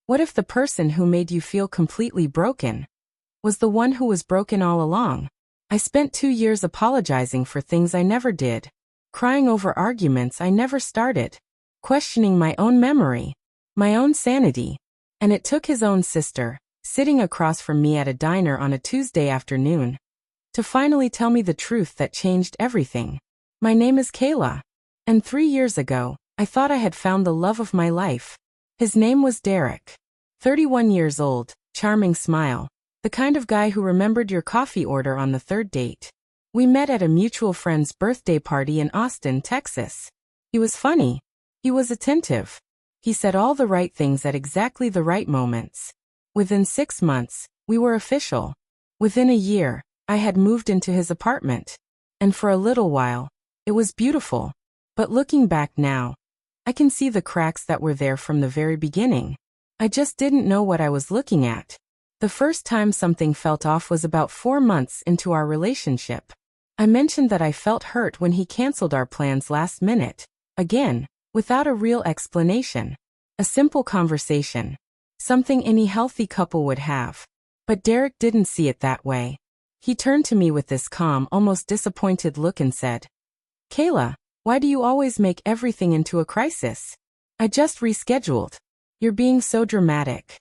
What if the person who made you feel completely broken was the one who was broken all along? I spent 2 years apologizing for things I never did, crying over arguments I never started, questioning my own memory, my own sanity, and it took his own sister, sitting across from me at a diner on a Tuesday afternoon, to finally tell me the truth that changed everything. My name is Kayla, and 3 years ago, I thought I had found the love of my life. His name was Derek. 31 years old, charming smile, the kind of guy who remembered your coffee order on the third date. We met at a mutual friend's birthday party in Austin, Texas. He was funny. He was attentive. He said all the right things at exactly the right moments. Within 6 months, we were official. Within a year, I had moved into his apartment. And for a little while, it was beautiful. But looking back now, I can see the cracks that were there from the very beginning. I just didn't know what I was looking at. The first time something felt off was about 4 months into our relationship. I mentioned that I felt hurt when he canceled our plans last minute. Again, without a real explanation. A simple conversation. Something any healthy couple would have. But Derek didn't see it that way. He turned to me with this calm, almost disappointed look and said, "Kayla, why do you always make everything into a crisis? I just rescheduled. You're being so dramatic."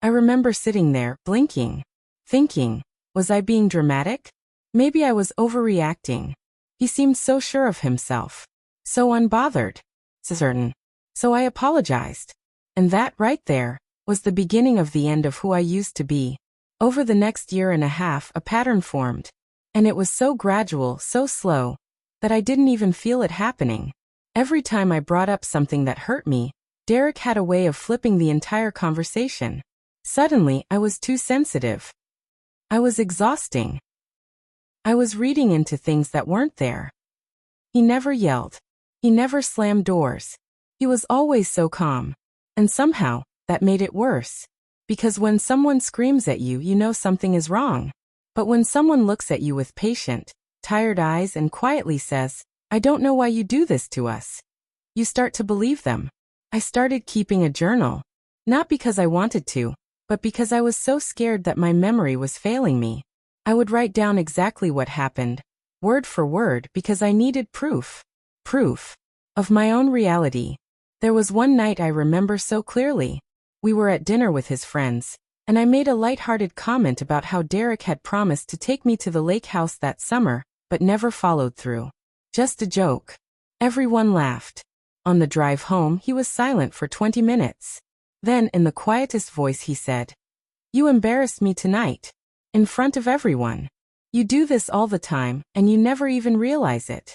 I remember sitting there, blinking, thinking, was I being dramatic? Maybe I was overreacting. He seemed so sure of himself, so unbothered, certain. So I apologized. And that right there was the beginning of the end of who I used to be. Over the next year and a half, a pattern formed. And it was so gradual, so slow, that I didn't even feel it happening. Every time I brought up something that hurt me, Derek had a way of flipping the entire conversation. Suddenly, I was too sensitive. I was exhausting. I was reading into things that weren't there. He never yelled. He never slammed doors. He was always so calm. And somehow, that made it worse. Because when someone screams at you, you know something is wrong. But when someone looks at you with patient, tired eyes and quietly says, "I don't know why you do this to us," you start to believe them. I started keeping a journal. Not because I wanted to, but because I was so scared that my memory was failing me. I would write down exactly what happened, word for word, because I needed proof. Proof of my own reality. There was one night I remember so clearly. We were at dinner with his friends, and I made a light-hearted comment about how Derek had promised to take me to the lake house that summer, but never followed through. Just a joke. Everyone laughed. On the drive home, he was silent for 20 minutes. Then, in the quietest voice, he said, "You embarrassed me tonight. In front of everyone. You do this all the time, and you never even realize it."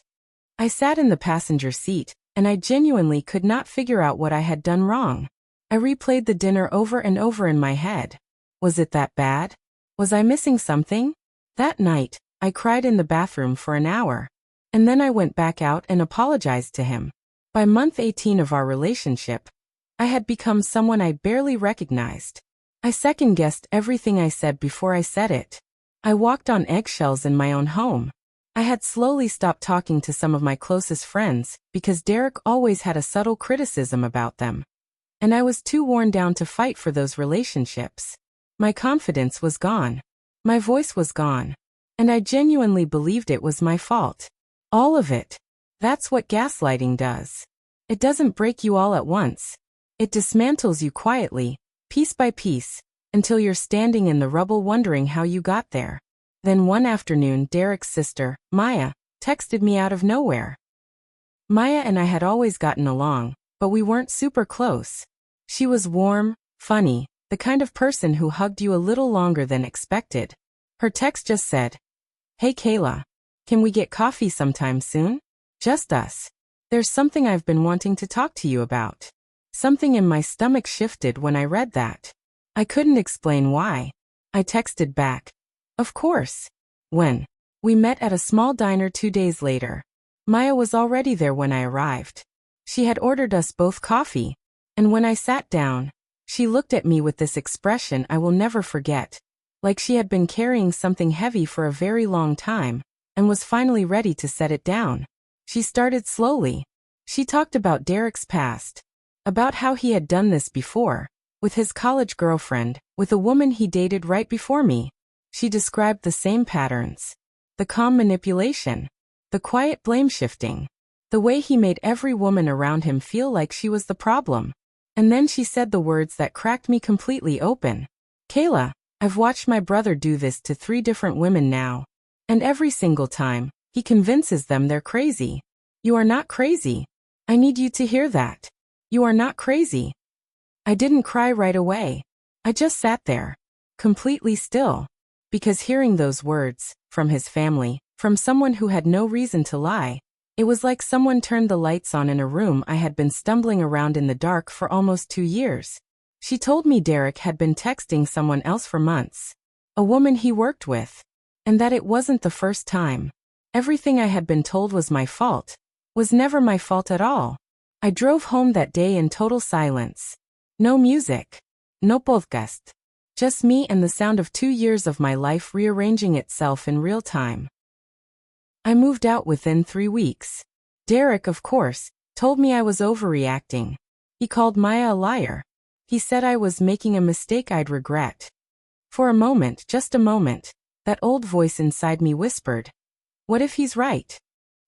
I sat in the passenger seat, and I genuinely could not figure out what I had done wrong. I replayed the dinner over and over in my head. Was it that bad? Was I missing something? That night, I cried in the bathroom for an hour. And then I went back out and apologized to him. By month 18 of our relationship, I had become someone I barely recognized. I second-guessed everything I said before I said it. I walked on eggshells in my own home. I had slowly stopped talking to some of my closest friends because Derek always had a subtle criticism about them. And I was too worn down to fight for those relationships. My confidence was gone. My voice was gone. And I genuinely believed it was my fault. All of it. That's what gaslighting does. It doesn't break you all at once. It dismantles you quietly, piece by piece, until you're standing in the rubble wondering how you got there. Then one afternoon, Derek's sister, Maya, texted me out of nowhere. Maya and I had always gotten along, but we weren't super close. She was warm, funny, the kind of person who hugged you a little longer than expected. Her text just said, "Hey Kayla, can we get coffee sometime soon? Just us. There's something I've been wanting to talk to you about." Something in my stomach shifted when I read that. I couldn't explain why. I texted back, "Of course." When? We met at a small diner 2 days later. Maya was already there when I arrived. She had ordered us both coffee, and when I sat down, she looked at me with this expression I will never forget, like she had been carrying something heavy for a very long time, and was finally ready to set it down. She started slowly. She talked about Derek's past, about how he had done this before, with his college girlfriend, with a woman he dated right before me. She described the same patterns. The calm manipulation. The quiet blame shifting. The way he made every woman around him feel like she was the problem. And then she said the words that cracked me completely open. Kayla, I've watched my brother do this to 3 different women now. And every single time, he convinces them they're crazy. You are not crazy. I need you to hear that. You are not crazy. I didn't cry right away. I just sat there, completely still. Because hearing those words, from his family, from someone who had no reason to lie, it was like someone turned the lights on in a room I had been stumbling around in the dark for almost 2 years. She told me Derek had been texting someone else for months, a woman he worked with, and that it wasn't the first time. Everything I had been told was my fault, was never my fault at all. I drove home that day in total silence. No music, no podcast. Just me and the sound of 2 years of my life rearranging itself in real time. I moved out within 3 weeks. Derek, of course, told me I was overreacting. He called Maya a liar. He said I was making a mistake I'd regret. For a moment, just a moment, that old voice inside me whispered, what if he's right?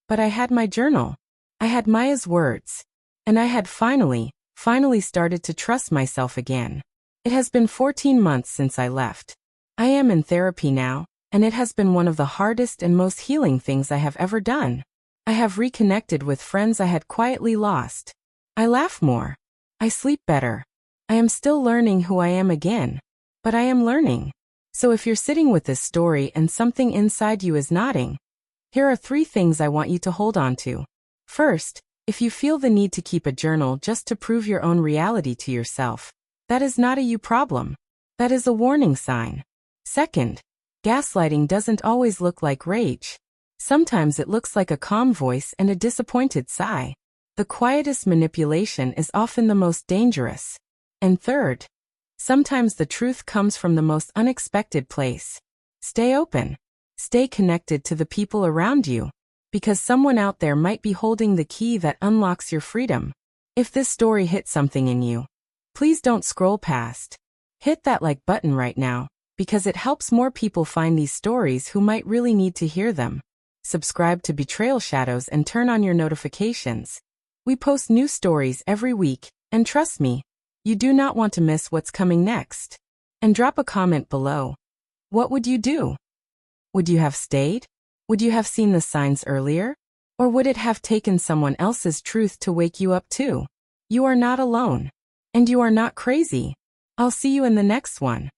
But I had my journal. I had Maya's words. And I had finally started to trust myself again. It has been 14 months since I left. I am in therapy now, and it has been one of the hardest and most healing things I have ever done. I have reconnected with friends I had quietly lost. I laugh more. I sleep better. I am still learning who I am again. But I am learning. So if you're sitting with this story and something inside you is nodding, here are 3 things I want you to hold on to. First, if you feel the need to keep a journal just to prove your own reality to yourself, that is not a you problem. That is a warning sign. Second, gaslighting doesn't always look like rage. Sometimes it looks like a calm voice and a disappointed sigh. The quietest manipulation is often the most dangerous. And third, sometimes the truth comes from the most unexpected place. Stay open. Stay connected to the people around you, because someone out there might be holding the key that unlocks your freedom. If this story hit something in you, please don't scroll past. Hit that like button right now, because it helps more people find these stories who might really need to hear them. Subscribe to Betrayal Shadows and turn on your notifications. We post new stories every week, and trust me, you do not want to miss what's coming next. And drop a comment below. What would you do? Would you have stayed? Would you have seen the signs earlier? Or would it have taken someone else's truth to wake you up too? You are not alone. And you are not crazy. I'll see you in the next one.